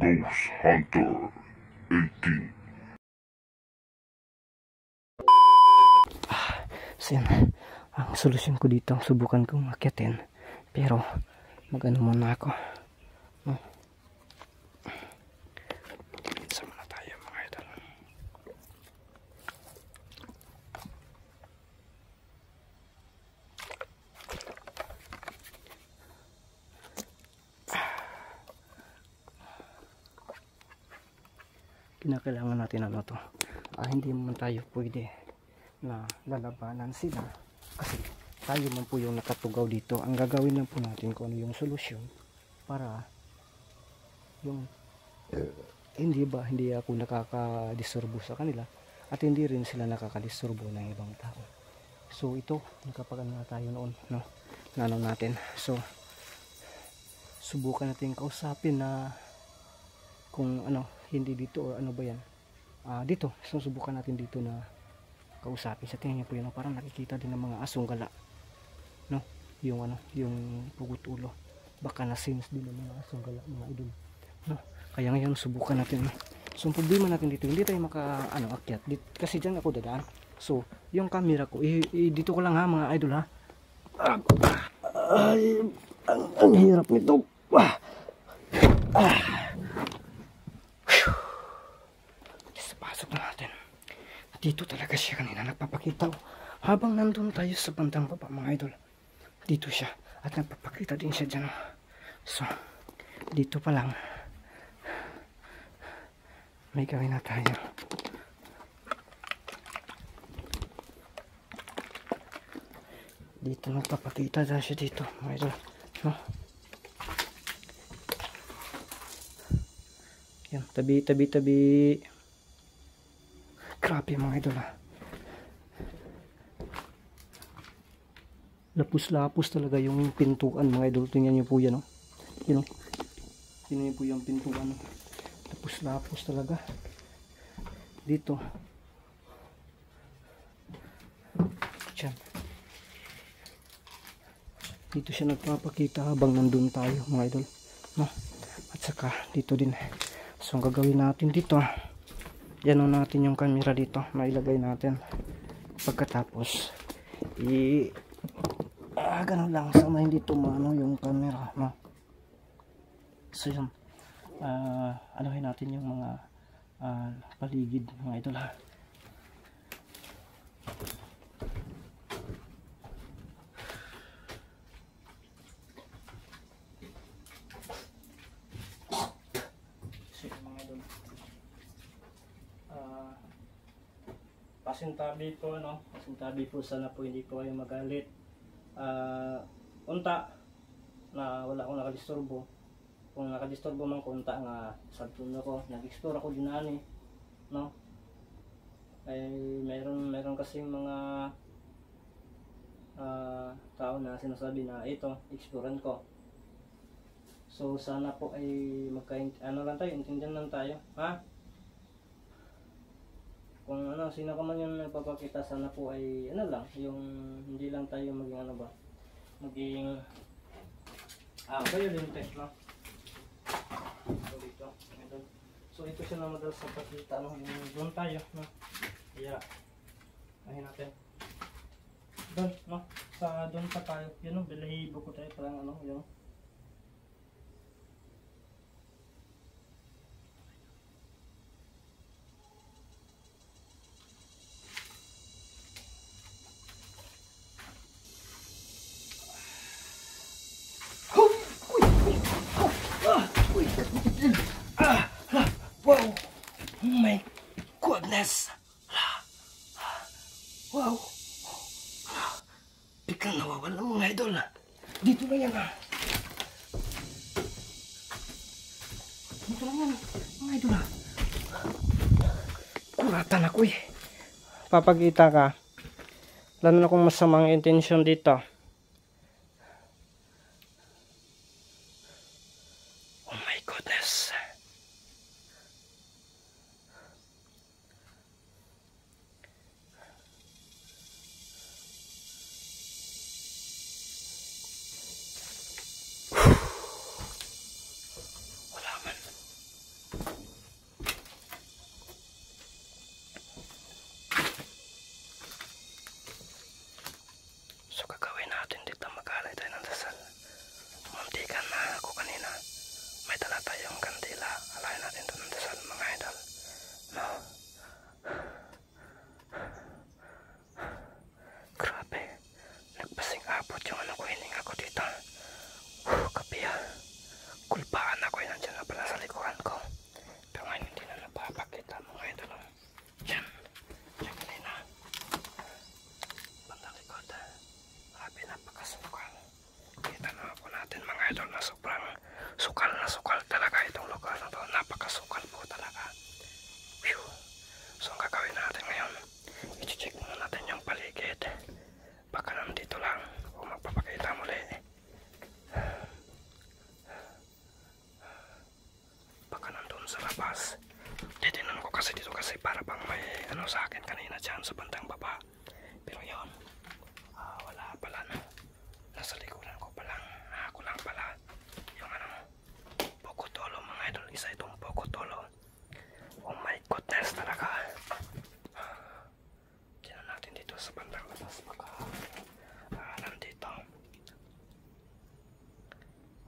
Ghost Hunter 18. So yan, ang solusyon ko dito, subukan kong akyatin, pero magano muna ako, no? Isa muna tayo mga idol. Kinakailangan natin ano to, hindi naman tayo pwede na lalabanan sila kasi tayo man po yung nakatugaw dito. Ang gagawin lang po natin kung ano yung solusyon para yung hindi ako nakakadisturbo sa kanila at hindi rin sila nakakadisturbo ng ibang tao. So ito, nakapagano na tayo noon, no? Nano natin. So subukan natin kausapin na kung ano, hindi dito o ano ba yan, dito, susubukan natin dito na kausapin. Sa tingin niyo po yun, parang nakikita din ng mga asong gala, no? Yung ano, yung pugot ulo, baka na sense din ng mga asong gala mga idol, no? Kaya ngayon subukan natin, no? So ang problema natin dito, hindi tayo maka ano, akyat dito, kasi dyan ako dadaan. So yung camera ko dito ko lang ha mga idol ha. Ay, ang hirap nito. Pasok na natin. Dito talaga siya kanina nagpapakita. Habang nandun tayo sa bandang baba mga idol, dito siya at nagpapakita din siya dyan. So dito pa lang may gawin na tayo. Dito nagpapakita na siya dito mga idol, no? Yan, tabi. Grabe mga idol ha. Lapus talaga yung pintuan mga idol. Tingnan nyo po yan, no? Yun, no? Tingnan nyo po yung pintuan, no? Lapus talaga dito. Diyan. Dito siya nagpapakita habang nandun tayo mga idol, no? At saka dito din. So ang gagawin natin dito, yan natin yung camera dito, mailagay natin. Pagkatapos ganun lang sana hindi tumano yung camera, no? So yun, anuhin natin yung mga paligid mga idol ha. Pasintabi po, no? Pasintabi po, sana po hindi po kayo magalit. Unta na wala akong nakadisturbo. Kung nakadisturbo man ko, unta nga sabtun ako, nag-explore ako dinani, no? Ay meron kasi mga tao na sinasabi na ito, explorean ko. So sana po ay ano lang tayo, intindihan lang tayo, ha? Kung ano, sino ka man yung nagpapakita, sana po ay ano lang, yung hindi lang tayo maging ano ba, maging violent, no? So ito siya na madalas sa pakita, no? Yung doon tayo, no? Kaya ahin natin doon, no? Doon pa tayo, yun, no? Balahibo ko tayo, parang ano, yun. Wow! Oh my goodness! Wow! Biglang nawawala mga idol. Dito na yan ha. Dito na yan mga idol ha. Kuratan ako eh. Papakita ka. Lalo na kung masamang intensyon dito. Oh my goodness. dala tayong kandila. Alayan natin ito ng dasal mga idol. No? Grabe. Nagpasing abot yung ano ko, hininga ko dito. Kapiya. Kulpaan ako yun. Nandiyan na pala sa likuran ko. Pero ngayon hindi na napapakita mga idol. Diyan. Diyan kanina. Bandang likod. Grabe, napakasukal. Kita na po natin mga idol na sobrang sukal talaga itong lugar na to. Napakasukal po talaga. Whew. So ang gagawin natin ngayon, i-check muna natin yung paligid. Baka nandito lang o magpapakita muli. Baka nandun sa labas. Titinan ko kasi dito kasi para bang may ano sa akin kanina dyan sa bandang baba. Pero yun, wala pala no. Nasa likuran ko palang, ako lang pala. Yung ano, Pokotolo mga idol, isa itong Pokotolo. Oh my goodness talaga. Tingnan natin dito sa bandang labas. Baka nandito.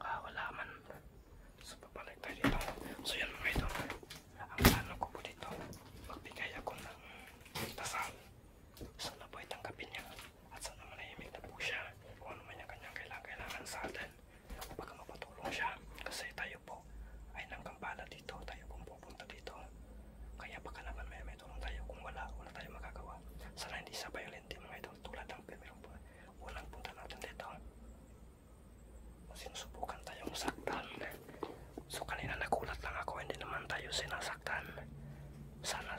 Wala man. So papalik tayo dito. So yan mga idol, ang plano ko po dito, magbigay ako ng dasal. Sana po itanggapin niya at sana manahimik na po siya kung ano man yung kanyang kailangan sa atin. Baka mapatulong siya kasi tayo po ay nanggambala dito, tayo pong pupunta dito. Kaya baka naman may tulong tayo. Kung wala tayo magagawa. Sana hindi sa violente mga idol, tulad ng unang punta natin dito. Sinusubukan tayong saktan. So kanina nagulat lang ako, hindi naman tayo sinasaktan. Sana.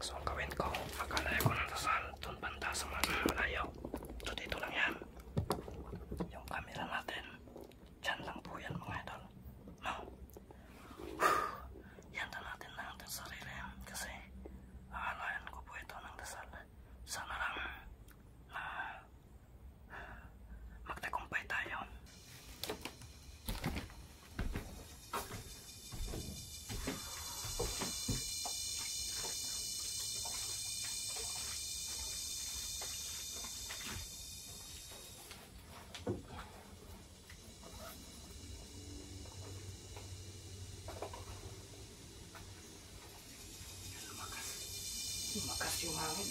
So ang gawin ko, magkalaya ko ng dasal doon banda sa malayo. So dito lang yan. Yung camera natin, dyan lang po yan mga idol. No? Yan na natin lang ang sarili. Kasi aalayan ko po ito ng dasal. Sana lang na magtagumpay tayo. Lumakas yung hangin.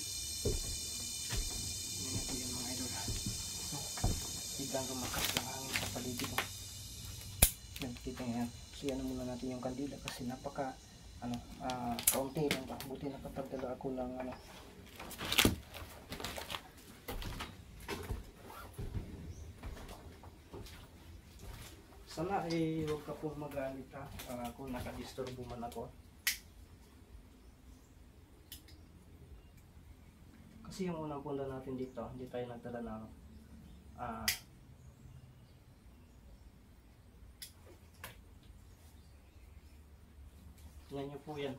Hindi na po yung mga idol. Biglang lumakas yung hangin sa paligid. Yan, kita nyo yan. So yan muna natin yung kandila kasi napaka kaunti lang ba. Buti nakapagdala ako ng sana huwag ka po magalit kung nakadisturbo man ako. Kasi yung unang punta natin dito, hindi tayo nagdala ng yan nyo po yan.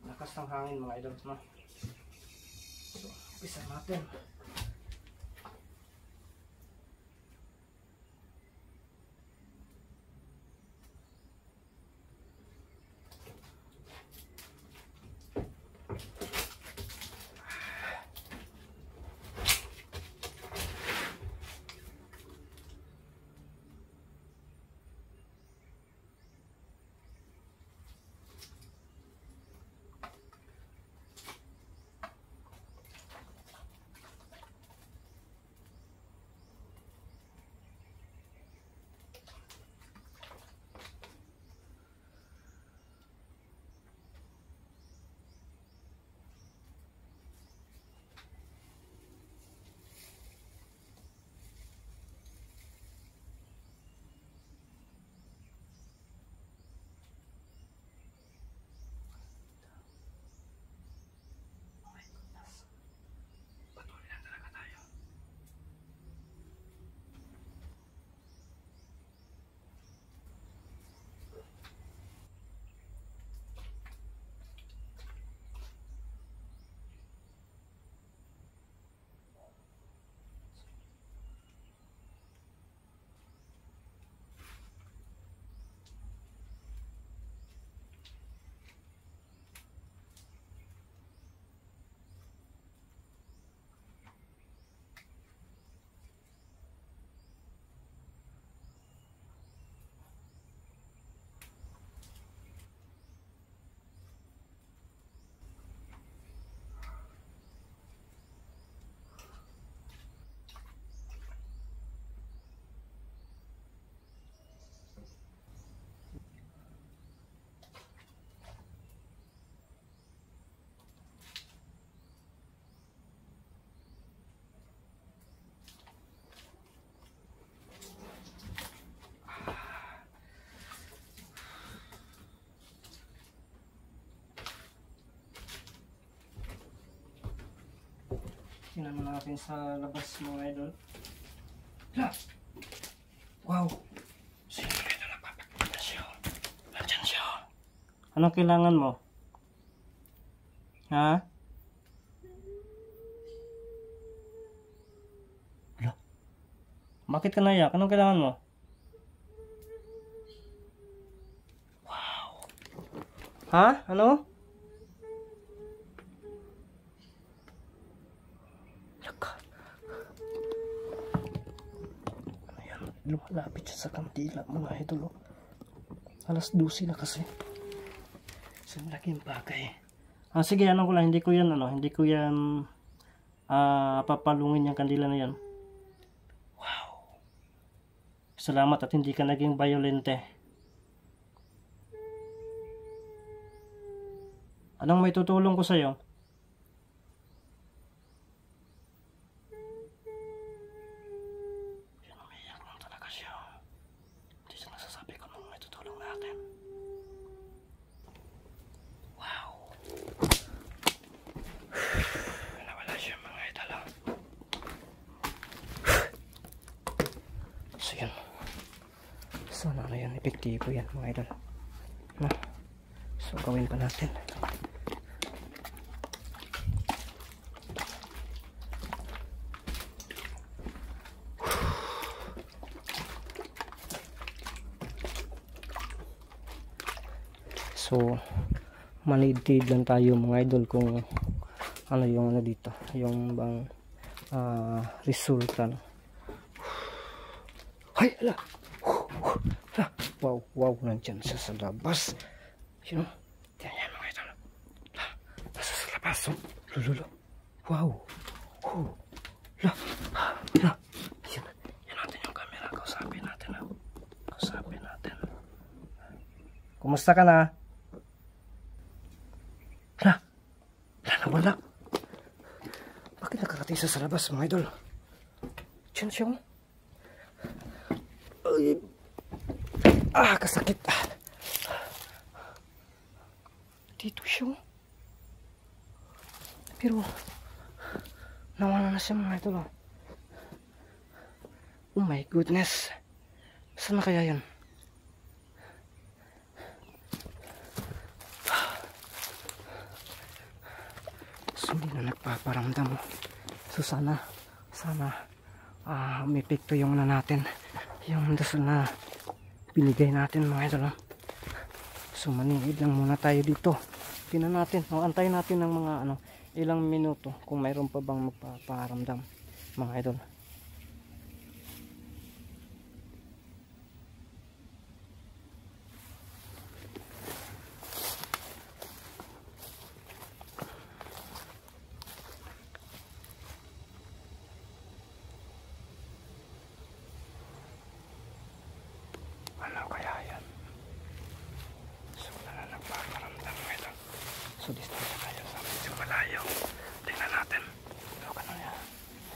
Lakas ng hangin mga idol, no? So, umpisa natin. Tingnan natin sa labas mga idol. Hala! Wow! Sino ito napapakita siya? Nandiyan siya. Anong kailangan mo? Ha? Hala? Bakit ka naiyak? Anong kailangan mo? Wow! Ha? Ano? Lumalapit siya sa kandila mga idol. Alas 12 na kasi. So malaking bagay. Sige, ano ko lang, hindi ko yan papalungin yung kandila na yan. Wow. Salamat at hindi ka naging violente. Anong may tutulong ko sa'yo? Sana ano yan, epektibo yan mga idol. No? So gawin pa natin. So manidid lang tayo mga idol kung ano yung ano dito, yung bang resulta. Hay, ala! Wow, wow, nandyan siya sa labas. Sino? Yan mga ito. Nasa sa labas. Lululo. Wow. Yan natin yung camera. Kausapin natin. Kumusta ka na? Nawala. Bakit nakakatay sa labas mga idol? Diyan siya mo. Kasakit. Dito siya. Pero nawala na siya mga idol. Oh my goodness. Saan na kaya yan? So hindi na nagpaparamdam. So sana may epekto yung natin. Yung dasal na binigay natin mga idol. So maningid lang muna tayo dito. Tingnan natin, antayin natin ng mga ilang minuto kung mayroon pa bang magpaparamdam mga idol. So distance tayo sa medyo malayo. Tingnan natin.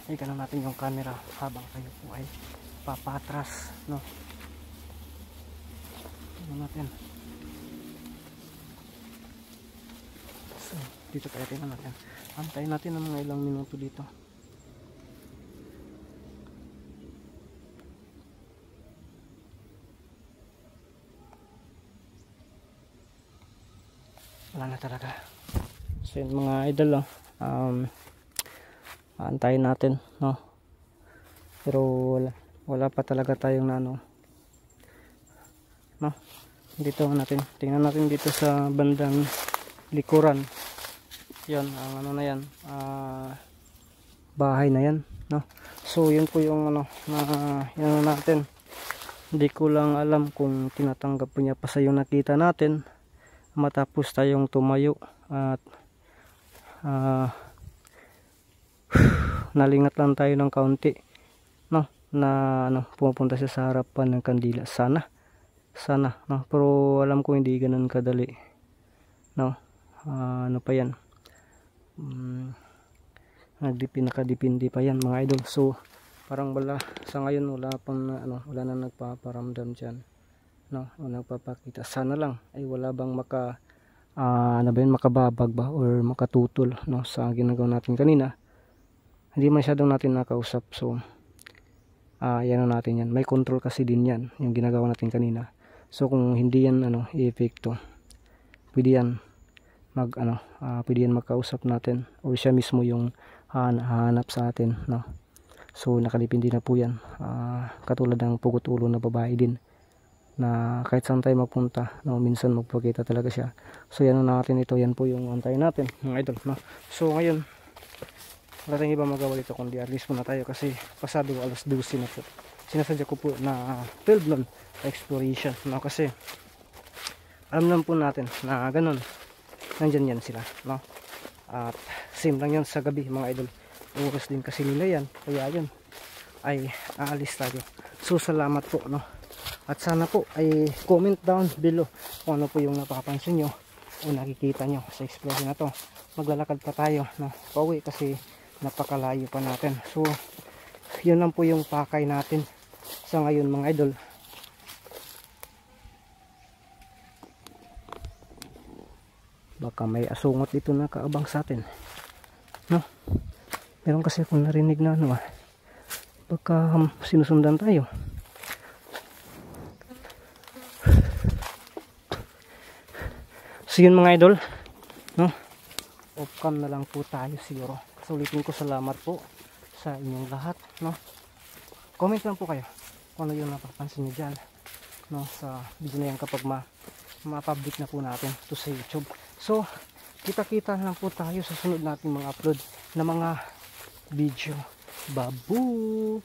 Ikan natin yung camera habang kayo po ay papatras, no? Tingnan natin. So dito tayo, tingnan natin. Antayin natin ng mga ilang minuto dito. Wala na talaga. So yun mga idol, antayin natin, no? Pero wala pa talaga tayong no? Dito natin, tingnan natin dito sa bandang likuran. Yun, ang na yan, bahay na yan, no? So yun po yung yan natin. Hindi ko lang alam kung tinatanggap po niya pa sa yung nakita natin matapos tayong tumayo at nalingat lang tayo ng kaunti, no, na pupunta siya sa harapan ng kandila. Sana no, pero alam ko hindi ganoon kadali, no. Ano pa yan, nakadepende pa yan mga idol. So parang wala sa ngayon, wala pang wala na nagpaparamdam dyan, no, o nagpapakita. Sana lang ay wala bang makababag ba or makatutol, no, sa ginagawa natin kanina. hindi masyadong natin nakausap. So yan natin yan, may control kasi din yan yung ginagawa natin kanina. So kung hindi yan i-epekto, pwede yan pwede yan magkausap natin o siya mismo yung hahanap sa atin, no? So nakalipindi na po yan, katulad ng pugot ulo na babae din na kahit saan tayo mapunta, no, minsan magpakita talaga siya. So yan natin ito, yan po yung antayin natin mga idol, no? So ngayon wala tayong iba magawa dito kundi at least muna tayo kasi pasado alas 12 na po. Sinasadya ko po na 12 nun exploration, no? Kasi alam naman po natin na ganun, nandyan yan sila, no? At same lang yan sa gabi mga idol, oras din kasi nila yan, kaya yun ay aalis tayo. So salamat po, no? At sana po ay comment down below kung ano po yung napapansin nyo o nakikita nyo sa exploration na to. Maglalakad pa tayo, no, pauwi kasi napakalayo pa natin. So yun lang po yung pakay natin sa ngayon mga idol. Baka may asungot dito na kaabang sa atin, no? Meron kasi akong narinig na baka sinusundan tayo. So yun mga idol, no, off cam na lang po tayo siguro. So ulitin ko, salamat po sa inyong lahat, no? Comment lang po kayo kung ano yung napapansin nyo dyan, no, sa video na yan kapag ma-public na po natin to sa YouTube. So kita-kita lang po tayo sa sunod nating mga upload na mga video. Babu!